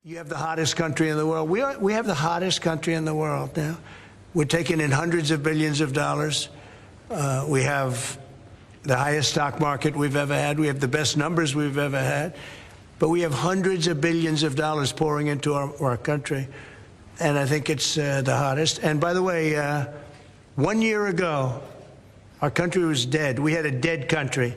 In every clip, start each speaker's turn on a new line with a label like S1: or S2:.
S1: You have the hottest country in the world. We have the hottest country in the world now. We're taking in hundreds of billions of dollars. We have the highest stock market we've ever had. We have the best numbers we've ever had. But we have hundreds of billions of dollars pouring into our country. And I think it's the hottest. And by the way, 1 year ago, our country was dead. We had a dead country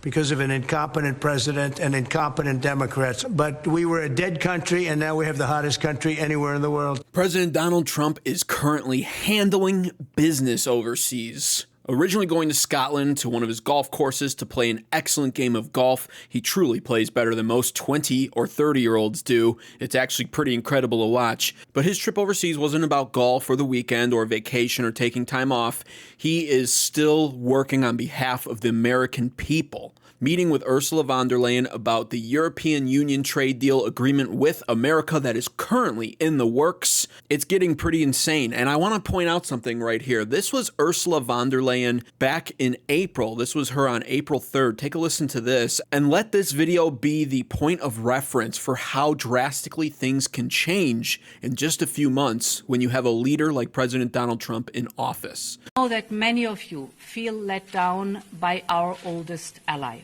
S1: because of an incompetent president and incompetent Democrats. But we were a dead country, and now we have the hottest country anywhere in the world.
S2: President Donald Trump is currently handling business overseas. Originally going to Scotland to one of his golf courses to play an excellent game of golf. He truly plays better than most 20 or 30-year-olds do. It's actually pretty incredible to watch. But his trip overseas wasn't about golf or the weekend or vacation or taking time off. He is still working on behalf of the American people. Meeting with Ursula von der Leyen about the European Union trade deal agreement with America that is currently in the works. It's getting pretty insane. And I want to point out something right here. This was Ursula von der Leyen back in April. This was her on April 3rd. Take a listen to this and let this video be the point of reference for how drastically things can change in just a few months when you have a leader like President Donald Trump in office.
S3: I know that many of you feel let down by our oldest ally.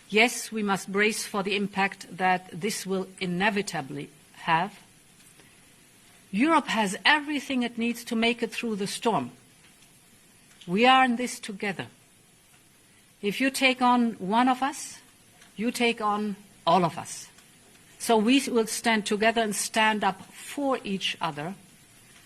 S3: Yes, we must brace for the impact that this will inevitably have. Europe has everything it needs to make it through the storm. We are in this together. If you take on one of us, you take on all of us. So we will stand together and stand up for each other.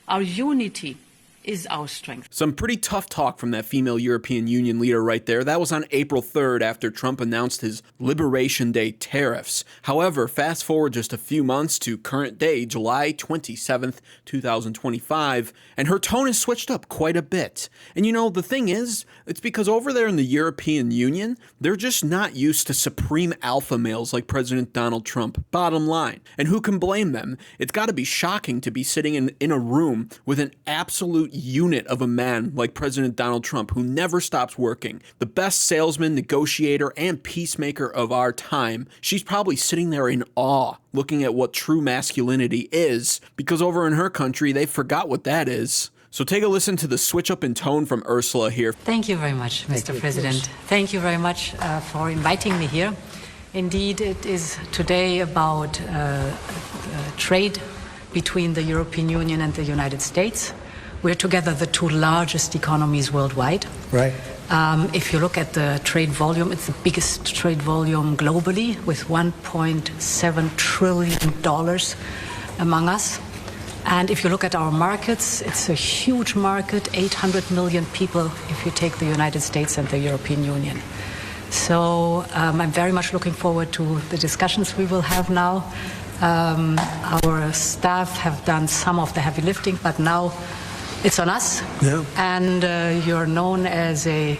S3: Our unity is our strength.
S2: Some pretty tough talk from that female European Union leader right there. That was on April 3rd after Trump announced his Liberation Day tariffs. However, fast forward just a few months to current day, July 27th, 2025, and her tone has switched up quite a bit. And you know, the thing is, it's because over there in the European Union, they're just not used to supreme alpha males like President Donald Trump, bottom line. And who can blame them? It's got to be shocking to be sitting in a room with an absolute unit of a man like President Donald Trump, who never stops working, the best salesman, negotiator, and peacemaker of our time. She's probably sitting there in awe, looking at what true masculinity is, because over in her country, they forgot what that is. So take a listen to the switch up in tone from Ursula here.
S4: Thank you very much, Mr. President. Thank you very much for inviting me here. Indeed, it is today about trade between the European Union and the United States. We're together the two largest economies worldwide.
S1: Right.
S4: If you look at the trade volume, it's the biggest trade volume globally with $1.7 trillion among us. And if you look at our markets, it's a huge market, 800 million people if you take the United States and the European Union. So I'm very much looking forward to the discussions we will have now. Our staff have done some of the heavy lifting, but now it's on us.
S1: Yeah.
S4: And you're known as a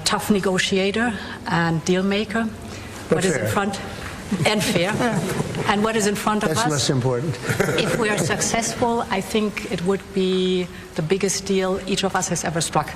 S4: tough negotiator and deal maker.
S1: But
S4: what
S1: fair.
S4: is in front and fair. And what is in front of us?
S1: That's less important.
S4: If we are successful, I think it would be the biggest deal each of us has ever struck.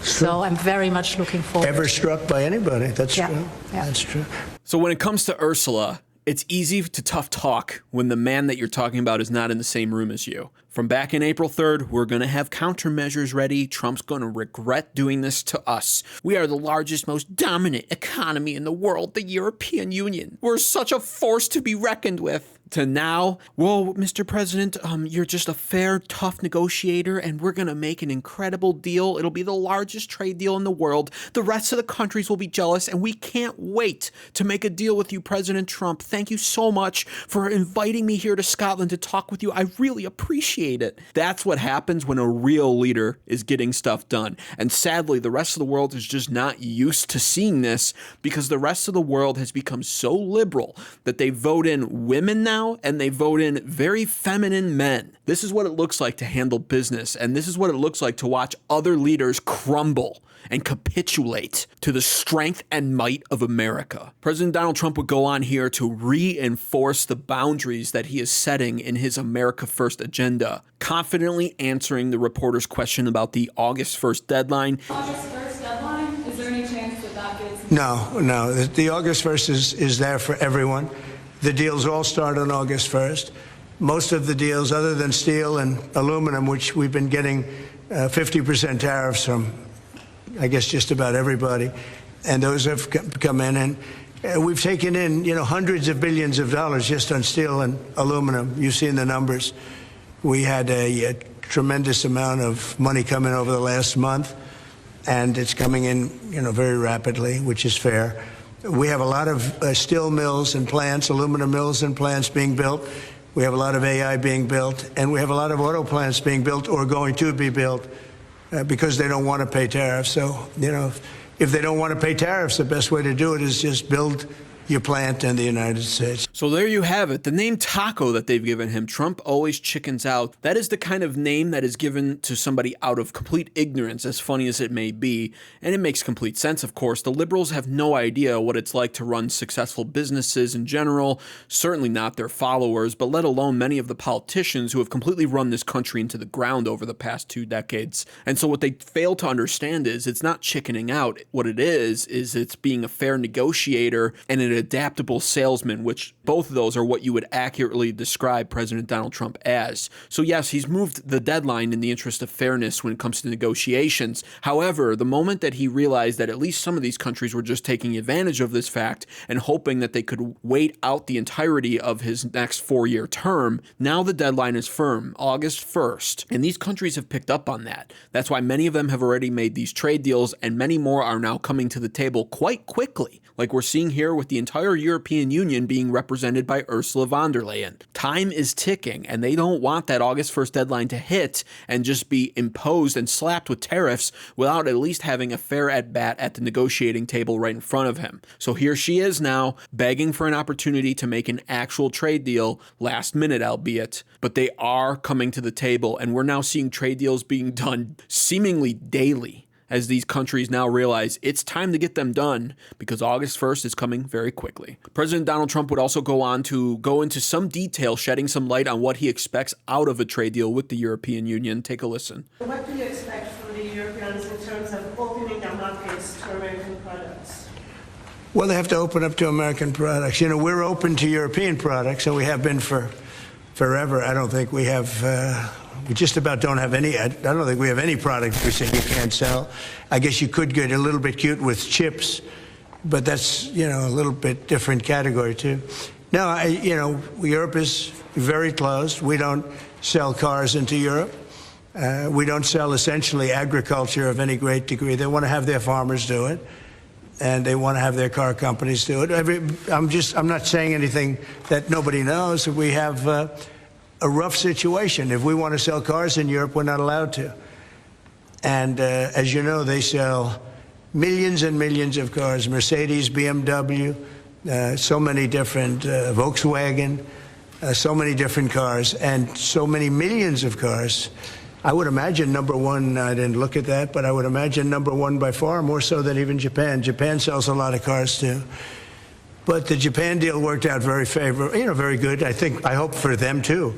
S4: So I'm very much looking forward.
S1: Ever struck by anybody. That's true.
S4: Yeah.
S1: That's true.
S2: So when it comes to Ursula, it's easy to tough talk when the man that you're talking about is not in the same room as you. From back in April 3rd, we're going to have countermeasures ready. Trump's going to regret doing this to us. We are the largest, most dominant economy in the world, the European Union. We're such a force to be reckoned with. To now, well, Mr. President, you're just a fair, tough negotiator, and we're going to make an incredible deal. It'll be the largest trade deal in the world. The rest of the countries will be jealous, and we can't wait to make a deal with you, President Trump. Thank you so much for inviting me here to Scotland to talk with you. I really appreciate it. That's what happens when a real leader is getting stuff done. And sadly, the rest of the world is just not used to seeing this because the rest of the world has become so liberal that they vote in women now and they vote in very feminine men. This is what it looks like to handle business, and this is what it looks like to watch other leaders crumble and capitulate to the strength and might of America. President Donald Trump would go on here to reinforce the boundaries that he is setting in his America First agenda, confidently answering the reporter's question about the August 1st deadline.
S5: August 1st deadline? Is there any chance that that gets...
S1: No. The August 1st is there for everyone. The deals all start on August 1st. Most of the deals, other than steel and aluminum, which we've been getting 50% tariffs from, I guess, just about everybody, and those have come in. And we've taken in, hundreds of billions of dollars just on steel and aluminum. You've seen the numbers. We had a tremendous amount of money come in over the last month, and it's coming in, very rapidly, which is fair. We have a lot of steel mills and plants, aluminum mills and plants being built. We have a lot of AI being built, and we have a lot of auto plants being built or going to be built because they don't want to pay tariffs. So, if they don't want to pay tariffs, the best way to do it is just build your plant in the United States.
S2: So there you have it. The name Taco that they've given him, Trump always chickens out. That is the kind of name that is given to somebody out of complete ignorance, as funny as it may be. And it makes complete sense, of course. The liberals have no idea what it's like to run successful businesses in general, certainly not their followers, but let alone many of the politicians who have completely run this country into the ground over the past 2 decades. And so what they fail to understand is it's not chickening out. What it is it's being a fair negotiator and an adaptable salesman, which both of those are what you would accurately describe President Donald Trump as. So yes, he's moved the deadline in the interest of fairness when it comes to negotiations. However, the moment that he realized that at least some of these countries were just taking advantage of this fact and hoping that they could wait out the entirety of his next 4-year term, now the deadline is firm, August 1st. And these countries have picked up on that. That's why many of them have already made these trade deals, and many more are now coming to the table quite quickly, like we're seeing here with the entire European Union being represented by Ursula von der Leyen. Time is ticking, and they don't want that August 1st deadline to hit and just be imposed and slapped with tariffs without at least having a fair at-bat at the negotiating table right in front of him. So here she is now, begging for an opportunity to make an actual trade deal, last minute albeit, but they are coming to the table, and we're now seeing trade deals being done seemingly daily, as these countries now realize it's time to get them done because August 1st is coming very quickly. President Donald Trump would also go on to go into some detail, shedding some light on what he expects out of a trade deal with the European Union. Take a listen.
S5: What do you expect from the Europeans in terms of opening their markets to American products?
S1: Well, they have to open up to American products. We're open to European products, and we have been for forever. I don't think we have... We just about don't have any. I don't think we have any product we say you can't sell. I guess you could get a little bit cute with chips, but that's, a little bit different category too. No, Europe is very closed. We don't sell cars into Europe. We don't sell essentially agriculture of any great degree. They want to have their farmers do it, and they want to have their car companies do it. I'm not saying anything that nobody knows. We have a rough situation. If we want to sell cars in Europe, we're not allowed to. And as you know, they sell millions and millions of cars, Mercedes, BMW, so many different, Volkswagen, so many different cars, and so many millions of cars. I would imagine number one, I didn't look at that, but I would imagine number one by far, more so than even Japan. Japan sells a lot of cars too. But the Japan deal worked out very favorable, very good. I hope for them too.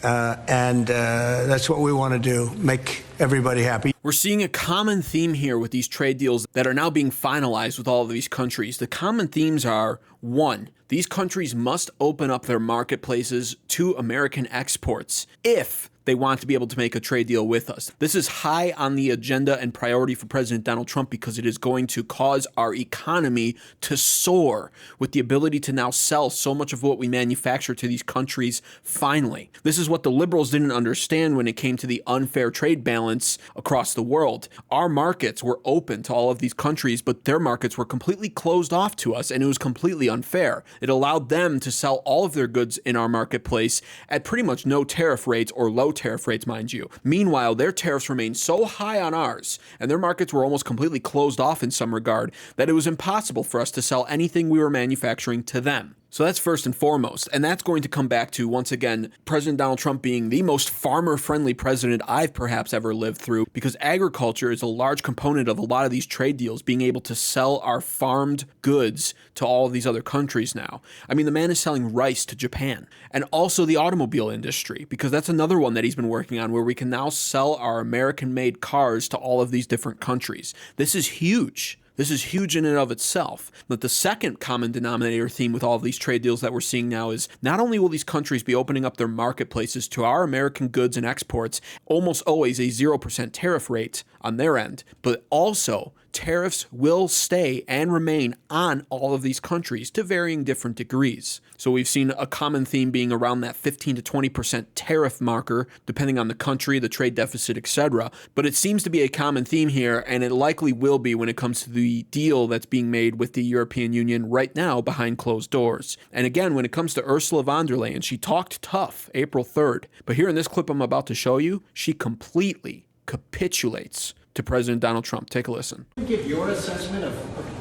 S1: And that's what we want to do, make everybody happy.
S2: We're seeing a common theme here with these trade deals that are now being finalized with all of these countries. The common themes are, 1, these countries must open up their marketplaces to American exports if they want to be able to make a trade deal with us. This is high on the agenda and priority for President Donald Trump because it is going to cause our economy to soar with the ability to now sell so much of what we manufacture to these countries finally. This is what the liberals didn't understand when it came to the unfair trade balance across the world. Our markets were open to all of these countries, but their markets were completely closed off to us, and it was completely unfair. It allowed them to sell all of their goods in our marketplace at pretty much no tariff rates, or low tariff rates, mind you. Meanwhile, their tariffs remained so high on ours, and their markets were almost completely closed off in some regard, that it was impossible for us to sell anything we were manufacturing to them. So that's first and foremost, and that's going to come back to, once again, President Donald Trump being the most farmer-friendly president I've perhaps ever lived through, because agriculture is a large component of a lot of these trade deals, being able to sell our farmed goods to all of these other countries now. I mean, the man is selling rice to Japan, and also the automobile industry, because that's another one that he's been working on, where we can now sell our American-made cars to all of these different countries. This is huge. This is huge in and of itself. But the second common denominator theme with all of these trade deals that we're seeing now is not only will these countries be opening up their marketplaces to our American goods and exports, almost always a 0% tariff rate on their end, but also tariffs will stay and remain on all of these countries to varying different degrees. So we've seen a common theme being around that 15 to 20% tariff marker, depending on the country, the trade deficit, etc. But it seems to be a common theme here, and it likely will be when it comes to the deal that's being made with the European Union right now behind closed doors. And again, when it comes to Ursula von der Leyen, she talked tough April 3rd. But here in this clip I'm about to show you, she completely capitulates to President Donald Trump. Take a listen.
S6: Give your assessment of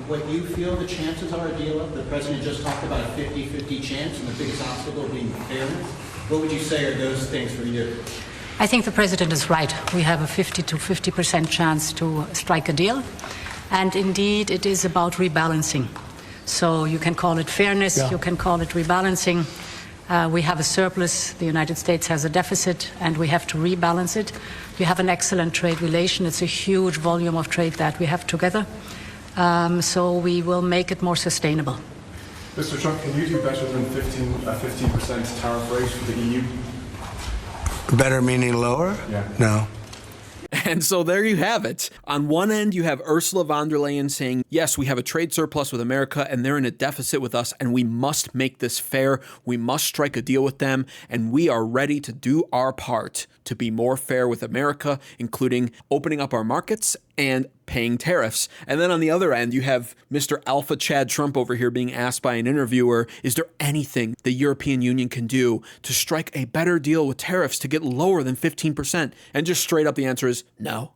S6: what you feel the chances are a deal of. The president just talked about a 50-50 chance and the biggest obstacle being fairness. What would you say are those things for you?
S4: I think the president is right. We have a 50 to 50% chance to strike a deal. And indeed, it is about rebalancing. So you can call it fairness, you can call it rebalancing. We have a surplus, the United States has a deficit, and we have to rebalance it. We have an excellent trade relation. It's a huge volume of trade that we have together. So we will make it more sustainable.
S7: Mr. Trump, can you do better than 15% tariff rate for the EU?
S1: Better meaning lower?
S7: Yeah.
S1: No.
S2: And so there you have it. On one end, you have Ursula von der Leyen saying, yes, we have a trade surplus with America and they're in a deficit with us and we must make this fair. We must strike a deal with them and we are ready to do our part to be more fair with America, including opening up our markets and paying tariffs. And then on the other end, you have Mr. Alpha Chad Trump over here being asked by an interviewer, is there anything the European Union can do to strike a better deal with tariffs to get lower than 15%? And just straight up the answer is no.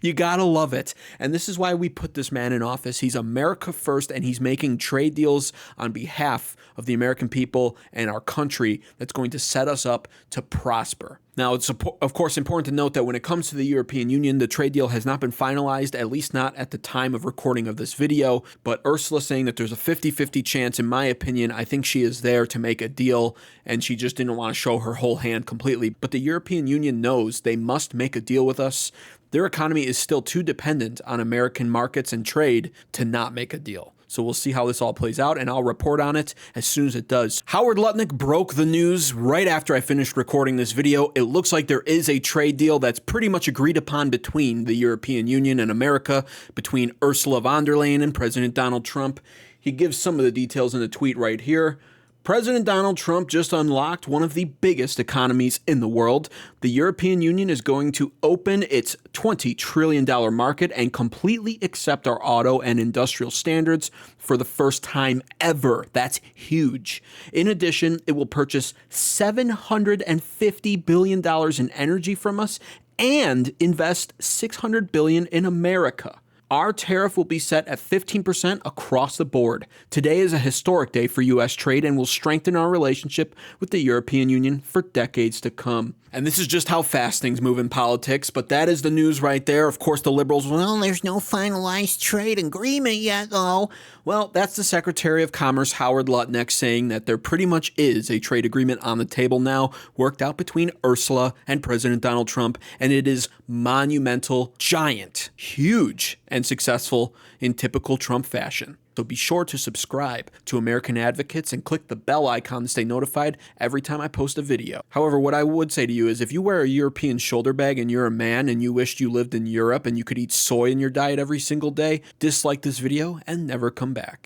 S2: You gotta love it. And this is why we put this man in office. He's America first, and he's making trade deals on behalf of the American people and our country that's going to set us up to prosper. Now, it's of course important to note that when it comes to the European Union, the trade deal has not been finalized, at least not at the time of recording of this video. But Ursula saying that there's a 50-50 chance, in my opinion, I think she is there to make a deal, and she just didn't want to show her whole hand completely. But the European Union knows they must make a deal with us. Their economy is still too dependent on American markets and trade to not make a deal. So we'll see how this all plays out, and I'll report on it as soon as it does. Howard Lutnick broke the news right after I finished recording this video. It looks like there is a trade deal that's pretty much agreed upon between the European Union and America, between Ursula von der Leyen and President Donald Trump. He gives some of the details in the tweet right here. President Donald Trump just unlocked one of the biggest economies in the world. The European Union is going to open its $20 trillion market and completely accept our auto and industrial standards for the first time ever. That's huge. In addition, it will purchase $750 billion in energy from us and invest $600 billion in America. Our tariff will be set at 15% across the board. Today is a historic day for U.S. trade and will strengthen our relationship with the European Union for decades to come. And this is just how fast things move in politics, but that is the news right there. Of course, the liberals, well, there's no finalized trade agreement yet, though. Well, that's the Secretary of Commerce, Howard Lutnick, saying that there pretty much is a trade agreement on the table now, worked out between Ursula and President Donald Trump, and it is monumental, giant, huge, and successful in typical Trump fashion. So be sure to subscribe to American Advocates and click the bell icon to stay notified every time I post a video. However, what I would say to you is if you wear a European shoulder bag and you're a man and you wished you lived in Europe and you could eat soy in your diet every single day, dislike this video and never come back.